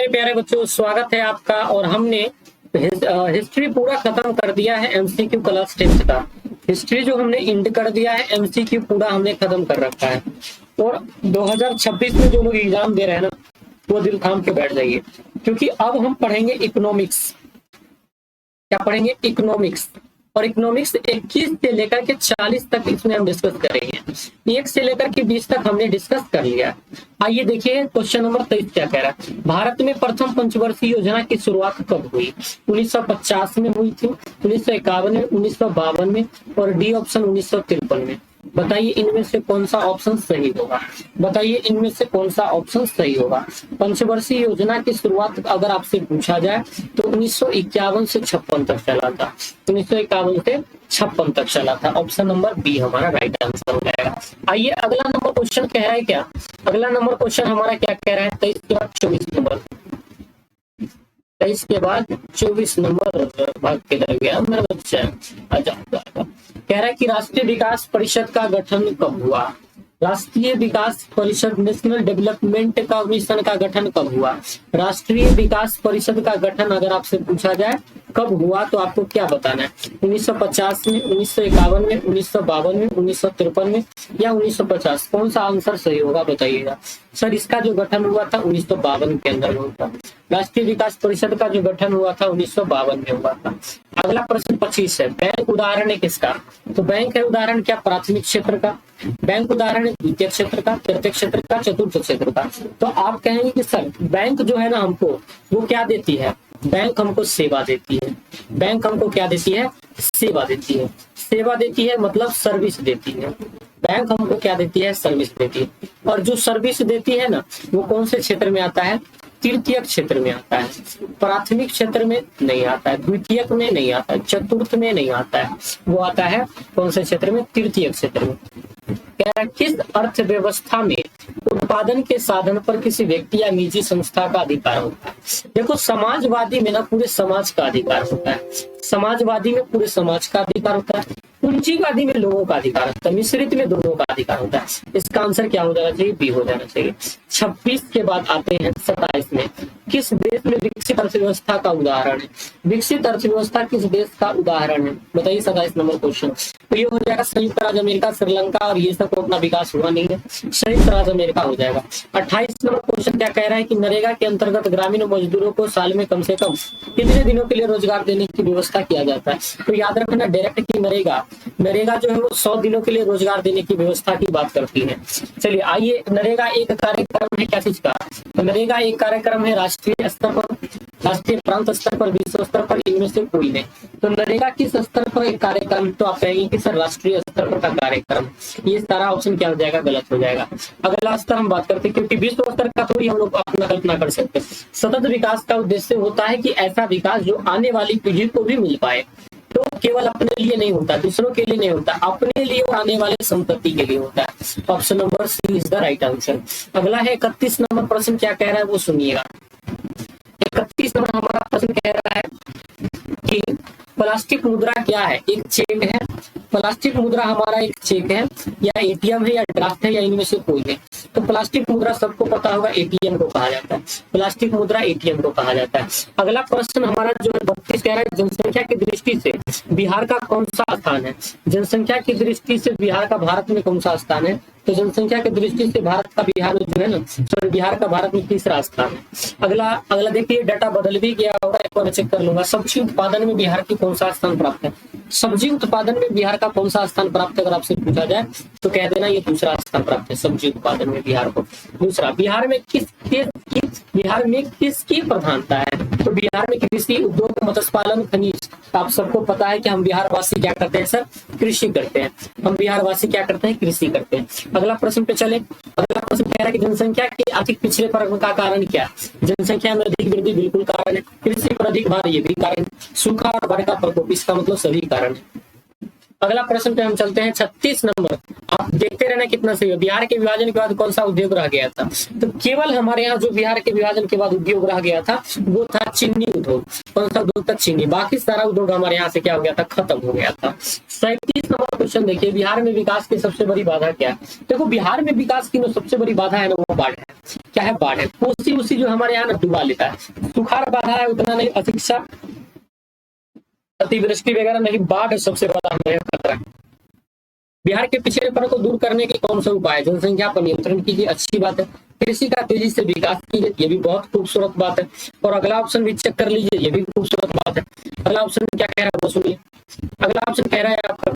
मेरे प्यारे बच्चों, स्वागत है आपका। और हमने हिस्ट्री पूरा खत्म कर दिया है। एमसीक्यू क्लास 10 का हिस्ट्री जो हमने इंड कर दिया है, एमसीक्यू पूरा हमने खत्म कर रखा है। और 2026 में जो लोग एग्जाम दे रहे हैं ना, वो दिल थाम के बैठ जाइए, क्योंकि अब हम पढ़ेंगे इकोनॉमिक्स। क्या पढ़ेंगे? इकोनॉमिक्स। और इकोनॉमिक्स 21 से लेकर के 40 तक इसमें हम डिस्कस करेंगे। 1 से लेकर के 20 तक हमने डिस्कस कर लिया। आइए देखिए क्वेश्चन नंबर 23 क्या कह रहा है। भारत में प्रथम पंचवर्षीय योजना की शुरुआत कब हुई? 1950 में हुई थी, 1951 में, 1952 में और डी ऑप्शन 1953 में। बताइए इनमें से कौन सा ऑप्शन सही होगा? बताइए इनमें से कौन सा ऑप्शन सही होगा? पंचवर्षीय योजना की शुरुआत अगर आपसे पूछा जाए तो 1951 से 56 तक चला था। 1951 से 56 तक चला था। ऑप्शन नंबर बी हमारा राइट आंसर हो जाएगा। आइए अगला नंबर क्वेश्चन कह रहा है क्या? अगला नंबर क्वेश्चन हमारा क्या कह रहा है? 23 के बाद 24 नंबर। 23 के बाद 24 नंबर भाग किधर गया मेरा बच्चा? कह रहा है कि राष्ट्रीय विकास परिषद का गठन कब हुआ? राष्ट्रीय विकास परिषद, नेशनल डेवलपमेंट का मिशन का गठन कब हुआ? राष्ट्रीय विकास परिषद का गठन अगर आपसे पूछा जाए कब हुआ तो आपको क्या बताना है? 1950 में, 1951 में, 1952 में, 1953 में या 1950? कौन सा आंसर सही होगा बताइएगा। सर इसका जो गठन हुआ था 1952 के अंदर हुआ था। राष्ट्रीय विकास परिषद का जो गठन हुआ था 1952 में हुआ था। अगला प्रश्न 25 है। बैंक उदाहरण है किसका? तो बैंक है उदाहरण क्या? प्राथमिक क्षेत्र का। बैंक उदाहरण है द्वितीय क्षेत्र का, तृतीय क्षेत्र का, चतुर्थ क्षेत्र का। तो आप कहेंगे कि सर बैंक जो है ना हमको वो क्या देती है? बैंक हमको सेवा देती है। बैंक हमको क्या देती है? सेवा देती है। सेवा देती है मतलब सर्विस देती है। बैंक हमको क्या देती है? सर्विस देती है। और जो सर्विस देती है ना वो कौन से क्षेत्र में आता है? तृतीय क्षेत्र में आता है। प्राथमिक क्षेत्र में नहीं आता है, द्वितीयक में नहीं आता है, चतुर्थ में नहीं आता है। वो आता है कौन से क्षेत्र में? तृतीय क्षेत्र में। कह रहा है किस अर्थव्यवस्था में उत्पादन के साधन पर किसी व्यक्ति या निजी संस्था का अधिकार होता है? देखो समाजवादी में ना पूरे समाज का अधिकार होता है। समाजवादी में पूरे समाज का अधिकार होता है। पूंजीवादी में लोगों का अधिकार होता है। मिश्रित में दोनों का अधिकार होता है। इसका आंसर क्या हो जाना चाहिए? बी हो जाना चाहिए। 26 के बाद आते हैं 27 में। किस देश में विकसित अर्थव्यवस्था का उदाहरण है? विकसित अर्थव्यवस्था किस देश का उदाहरण है? बताइए 27 नंबर क्वेश्चन। तो ये हो जाएगा संयुक्त राज्य अमेरिका, श्रीलंका और ये सब अपना विकास हुआ नहीं है, संयुक्त राज्य अमेरिका हो जाएगा। 28 नंबर क्वेश्चन क्या कह रहा है कि नरेगा के अंतर्गत ग्रामीण मजदूरों को साल में कम से कम कितने दिनों के लिए रोजगार देने की व्यवस्था किया जाता है? तो याद रखना डायरेक्ट की नरेगा जो है वो 100 दिनों के लिए रोजगार देने की व्यवस्था की बात करती है। चलिए आइए, नरेगा एक कार्यक्रम है क्या चीज का? तो नरेगा एक कार्यक्रम है राष्ट्रीय स्तर पर, राष्ट्रीय प्रांत स्तर पर, विश्व स्तर पर, इनमें से कोई नहीं। तो नरेगा किस स्तर पर एक कार्यक्रम? तो आप कहेंगे कि सर राष्ट्रीय स्तर पर का कार्यक्रम। ये सारा ऑप्शन क्या हो जाएगा? गलत हो जाएगा। अगला स्तर हम बात करते हैं, क्योंकि विश्व स्तर का थोड़ी हम लोग अपना कल्पना कर सकते हैं। सतत विकास का उद्देश्य होता है कि ऐसा विकास जो आने वाली पीढ़ी को भी मिल पाए। तो केवल अपने लिए नहीं होता, दूसरों के लिए नहीं होता, अपने लिए और आने वाले संपत्ति के लिए होता है। Option number C is the right answer. अगला है 31 नंबर प्रश्न क्या कह रहा है वो सुनिएगा। 31 नंबर हमारा प्रश्न कह रहा है कि प्लास्टिक मुद्रा क्या है? एक चेक है। प्लास्टिक मुद्रा हमारा एक चेक है या एटीएम है या ड्राफ्ट है या इनमें से कोई है? तो प्लास्टिक मुद्रा सबको पता होगा, एटीएम को कहा जाता है। प्लास्टिक मुद्रा एटीएम को कहा जाता है। अगला प्रश्न हमारा जो 32 कह रहा है जनसंख्या की दृष्टि से बिहार का कौन सा स्थान है? जनसंख्या की दृष्टि से बिहार का भारत में कौन सा स्थान है? तो जनसंख्या की दृष्टि से भारत का बिहार में जो है ना, सॉरी बिहार का भारत में तीसरा स्थान है। अगला देखिए डाटा बदल भी गया होगा, एक बार चेक कर लूंगा। सब्जी उत्पादन में बिहार की कौन सा स्थान प्राप्त है? सब्जी उत्पादन में बिहार का कौन सा स्थान प्राप्त है अगर आपसे पूछा जाए तो कह देना ये दूसरा स्थान प्राप्त है सब्जी उत्पादन में बिहार को। दूसरा, बिहार में किसकी प्रधानता है? तो बिहार में कृषि, उद्योग, मत्स्य पालन, खनिज। आप सबको पता है कि हम बिहार वासी क्या करते हैं सर? कृषि करते हैं। हम बिहार वासी क्या करते हैं? कृषि करते हैं। अगला प्रश्न पे चले। अगला प्रश्न कह रहा है कि जनसंख्या के अधिक पिछड़ेपन का कारण क्या है? जनसंख्या में अधिक वृद्धि बिल्कुल कारण है। कृषि पर अधिक भार ये भी कारण है। सूखा और बाढ़ का प्रकोप इसका मतलब सभी कारण है। अगला प्रश्न पे हम चलते हैं 36 नंबर। आप देखते रहना कितना सही है। बिहार के विभाजन के बाद कौन सा उद्योग रह गया था? तो केवल हमारे यहाँ जो बिहार के विभाजन के बाद उद्योग रह गया था वो था चीनी उद्योग। कौन सा उद्योग था? चीनी। बाकी सारा उद्योग हमारे यहाँ से क्या हो गया था? खत्म हो गया था। 37 नंबर क्वेश्चन देखिए, बिहार में विकास की सबसे बड़ी बाधा क्या है? देखो बिहार में विकास की सबसे बड़ी बाधा है ना, वो बाढ़ है। क्या है? बाढ़ है। कोसी उसी जो हमारे यहाँ ना डुबा लेता है। सुखाड़ बाधा है उतना नहीं, अशिक्षा अतिवृष्टि वगैरह नहीं, बाढ़ सबसे बड़ा हमारे खतरा है। बिहार के पिछड़ेपन को दूर करने के कौन से उपाय? जनसंख्या पर नियंत्रण कीजिए, अच्छी बात है। कृषि का तेजी से विकास कीजिए, ये भी बहुत खूबसूरत बात है। और अगला ऑप्शन भी चेक कर लीजिए, ये भी खूबसूरत बात है। अगला ऑप्शन क्या कह रहा है वो सुनिए। अगला ऑप्शन कह रहा है आपका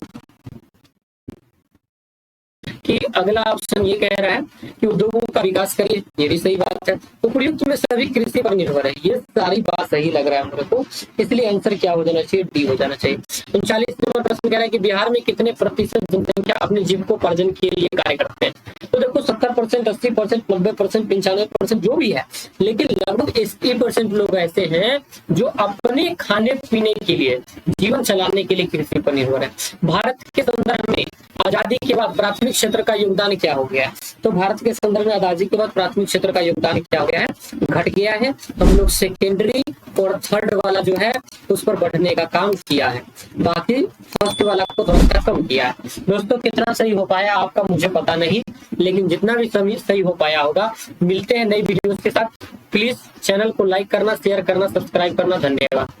कि अगला ऑप्शन ये कह रहा है कि उद्योगों का विकास करिए, ये भी सही बात है। उपयुक्त में सभी कृषि पर निर्भर है, ये सारी बात सही लग रहा है मेरे को, इसलिए आंसर क्या हो जाना चाहिए? डी हो जाना चाहिए। 39 नंबर प्रश्न कह रहा है कि बिहार में कितने प्रतिशत जनसंख्या अपने जीविकोपार्जन के लिए कार्य करते हैं? तो देखो 70%, 80%, 90%, 95% जो भी है, लेकिन लगभग 80% लोग ऐसे हैं जो अपने खाने पीने के लिए, जीवन चलाने के लिए कृषि पर निर्भर है। भारत के संदर्भ में आजादी के बाद प्राथमिक क्षेत्र का योगदान क्या हो गया है? तो भारत के संदर्भ में आजादी के बाद प्राथमिक क्षेत्र का योगदान क्या हो गया है? घट गया है। हम लोग सेकेंडरी और थर्ड वाला जो है उस पर बढ़ने का काम किया है, बाकी फर्स्ट वाला को थोड़ा सा कम किया है। दोस्तों कितना सही हो पाया आपका मुझे पता नहीं, लेकिन जितना भी सही हो पाया होगा। मिलते हैं नई वीडियोस के साथ। प्लीज चैनल को लाइक करना, शेयर करना, सब्सक्राइब करना। धन्यवाद।